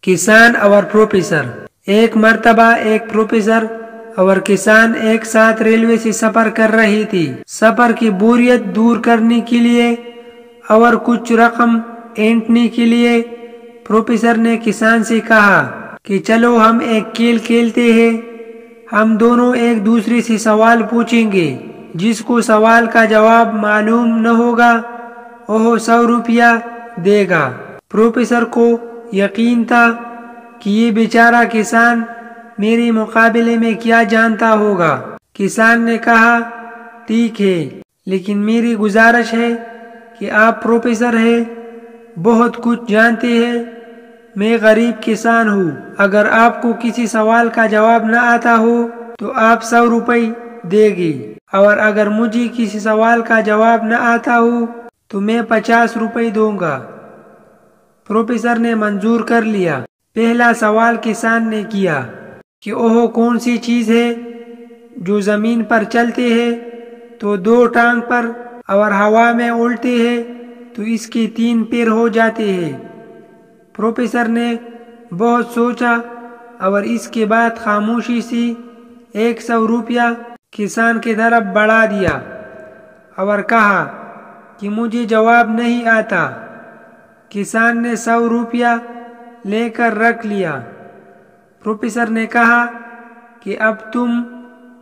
کسان اور پروفیسر۔ ایک مرتبہ ایک پروفیسر اور کسان ایک ساتھ ریلوے سے سفر کر رہی تھی۔ سفر کی بوریت دور کرنے کے لیے اور کچھ رقم اینٹنے کے لیے پروفیسر نے کسان سے کہا کہ چلو ہم ایک کھیل کھیلتے ہیں، ہم دونوں ایک دوسرے سے سوال پوچھیں گے، جس کو سوال کا جواب معلوم نہ ہوگا وہ 100 روپیہ دے گا۔ پروفیسر کو یقین تھا کہ یہ بیچارہ کسان میرے مقابلے میں کیا جانتا ہوگا۔ کسان نے کہا ٹھیک ہے، لیکن میری گزارش ہے کہ آپ پروفیسر ہیں، بہت کچھ جانتے ہیں، میں غریب کسان ہوں، اگر آپ کو کسی سوال کا جواب نہ آتا ہو تو آپ 100 روپے دے گی، اور اگر مجھے کسی سوال کا جواب نہ آتا ہو تو میں 50 روپے دوں گا۔ پروفیسر نے منظور کر لیا۔ پہلا سوال کسان نے کیا کہ وہ کون سی چیز ہے جو زمین پر چلتے ہیں تو 2 ٹانگ پر اور ہوا میں اڑتے ہیں تو اس کے 3 پیر ہو جاتے ہیں۔ پروفیسر نے بہت سوچا اور اس کے بعد خاموشی سے 100 روپیہ کسان کی طرف بڑھا دیا اور کہا کہ مجھے جواب نہیں آتا۔ کسان نے 100 روپیہ لے کر رکھ لیا۔ پروفیسر نے کہا کہ اب تم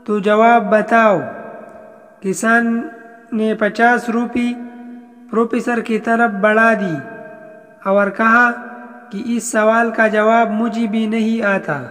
تو جواب بتاؤ۔ کسان نے 50 روپے پروفیسر کی طرف بڑھا دی اور کہا کہ اس سوال کا جواب مجھے بھی نہیں آتا۔